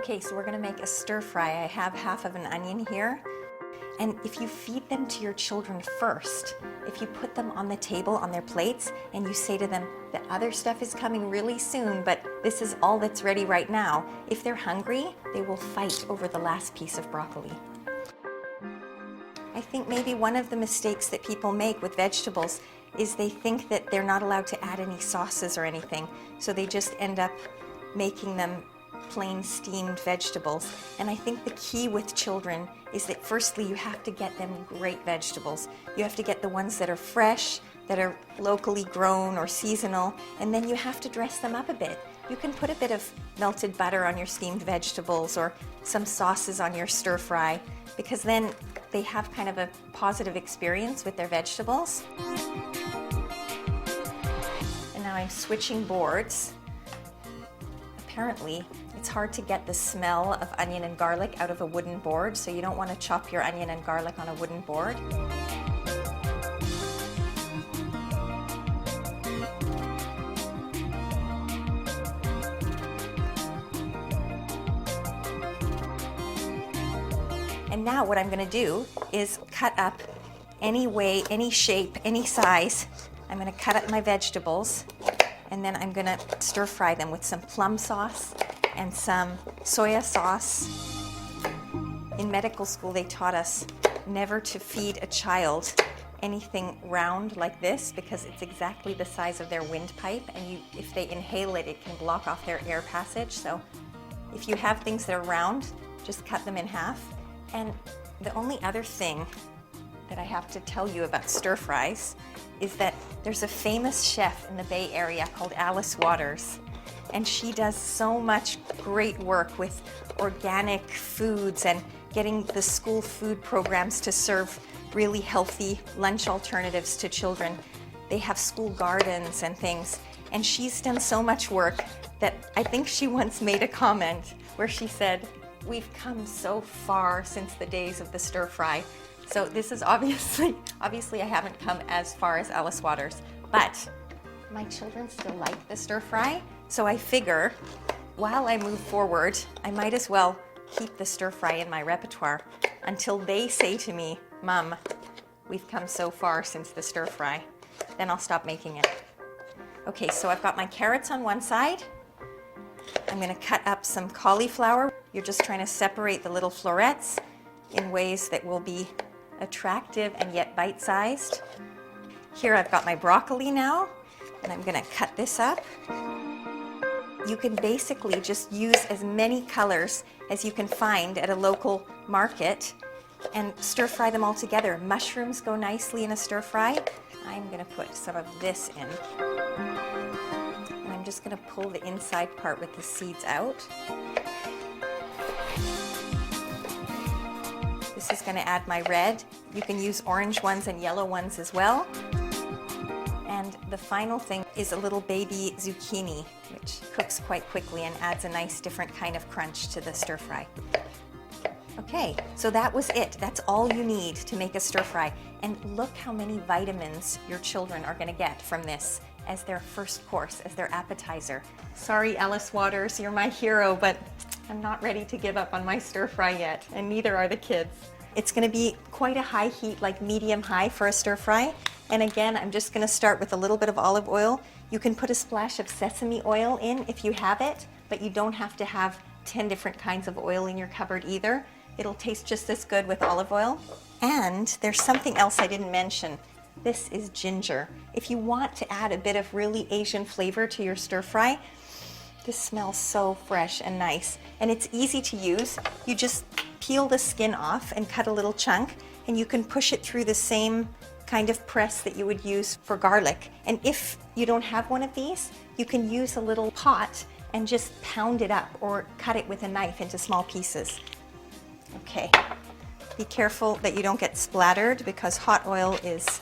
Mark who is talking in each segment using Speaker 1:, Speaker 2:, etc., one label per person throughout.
Speaker 1: Okay, so we're gonna make a stir fry. I have half of an onion here. And if you feed them to your children first, if you put them on the table on their plates and you say to them, the other stuff is coming really soon, but this is all that's ready right now, if they're hungry, they will fight over the last piece of broccoli. I think maybe one of the mistakes that people make with vegetables is they think that they're not allowed to add any sauces or anything, so they just end up making them plain steamed vegetables. And I think the key with children is that firstly you have to get them great vegetables. You have to get the ones that are fresh, that are locally grown or seasonal, and then you have to dress them up a bit. You can put a bit of melted butter on your steamed vegetables or some sauces on your stir fry, because then they have kind of a positive experience with their vegetables. And now I'm switching boards. Apparently, it's hard to get the smell of onion and garlic out of a wooden board, so you don't want to chop your onion and garlic on a wooden board. And now what I'm going to do is cut up any way, any shape, any size. I'm going to cut up my vegetables, and then I'm going to stir fry them with some plum sauce and some soya sauce. In medical school, they taught us never to feed a child anything round like this because it's exactly the size of their windpipe, and if they inhale it, it can block off their air passage. So if you have things that are round, just cut them in half. And the only other thing that I have to tell you about stir fries is that there's a famous chef in the Bay Area called Alice Waters, and she does so much great work with organic foods and getting the school food programs to serve really healthy lunch alternatives to children. They have school gardens and things, and she's done so much work that I think she once made a comment where she said, "We've come so far since the days of the stir fry." So this is obviously I haven't come as far as Alice Waters, but my children still like the stir fry. So I figure while I move forward, I might as well keep the stir fry in my repertoire until they say to me, "Mom, we've come so far since the stir fry." Then I'll stop making it. Okay, so I've got my carrots on one side. I'm going to cut up some cauliflower. You're just trying to separate the little florets in ways that will be attractive and yet bite-sized. Here I've got my broccoli now, and I'm going to cut this up. You can basically just use as many colors as you can find at a local market and stir fry them all together. Mushrooms go nicely in a stir fry. I'm going to put some of this in. And I'm just going to pull the inside part with the seeds out. This is going to add my red. You can use orange ones and yellow ones as well. And the final thing is a little baby zucchini, which cooks quite quickly and adds a nice different kind of crunch to the stir fry. Okay, so that was it. That's all you need to make a stir fry. And look how many vitamins your children are going to get from this as their first course, as their appetizer. Sorry, Alice Waters, you're my hero, but I'm not ready to give up on my stir fry yet, and neither are the kids. It's going to be quite a high heat, like medium-high for a stir fry. And again, I'm just going to start with a little bit of olive oil. You can put a splash of sesame oil in if you have it, but you don't have to have 10 different kinds of oil in your cupboard either. It'll taste just as good with olive oil. And there's something else I didn't mention. This is ginger. If you want to add a bit of really Asian flavor to your stir fry, this smells so fresh and nice. And it's easy to use. You just peel the skin off and cut a little chunk, and you can push it through the same kind of press that you would use for garlic. And if you don't have one of these, you can use a little pot and just pound it up or cut it with a knife into small pieces. Okay, be careful that you don't get splattered because hot oil is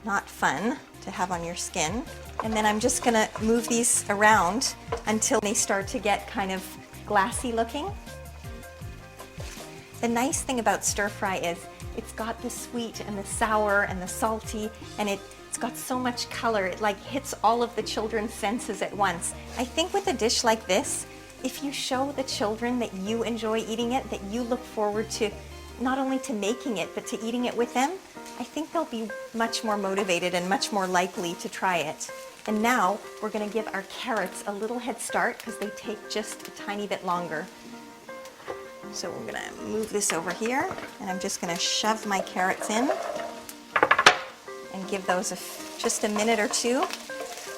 Speaker 1: not fun to have on your skin. And then I'm just gonna move these around until they start to get kind of glassy looking. The nice thing about stir fry is it's got the sweet and the sour and the salty, and it's got so much color. It like hits all of the children's senses at once. I think with a dish like this, if you show the children that you enjoy eating it, that you look forward to not only to making it, but to eating it with them, I think they'll be much more motivated and much more likely to try it. And now we're going to give our carrots a little head start because they take just a tiny bit longer. So we're going to move this over here, and I'm just going to shove my carrots in and give those just a minute or two.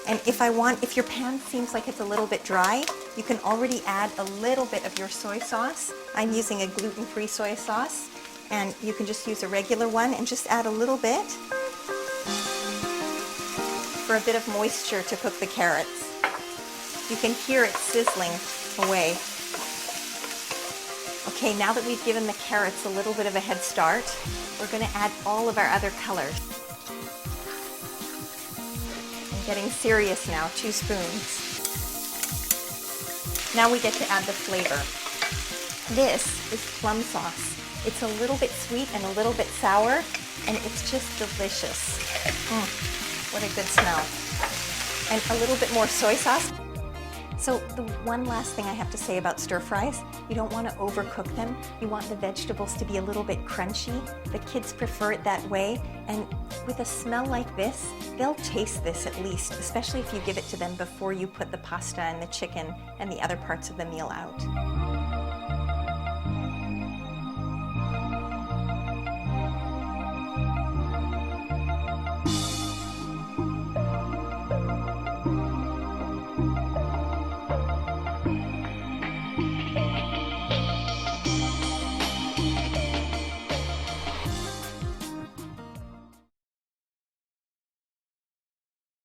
Speaker 1: And if your pan seems like it's a little bit dry, you can already add a little bit of your soy sauce. I'm using a gluten-free soy sauce, and you can just use a regular one and just add a little bit for a bit of moisture to cook the carrots. You can hear it sizzling away. Okay, now that we've given the carrots a little bit of a head start, we're going to add all of our other colors. I'm getting serious now, 2 spoons. Now we get to add the flavor. This is plum sauce. It's a little bit sweet and a little bit sour, and it's just delicious. What a good smell. And a little bit more soy sauce. So the one last thing I have to say about stir fries, you don't want to overcook them. You want the vegetables to be a little bit crunchy. The kids prefer it that way. And with a smell like this, they'll taste this at least, especially if you give it to them before you put the pasta and the chicken and the other parts of the meal out.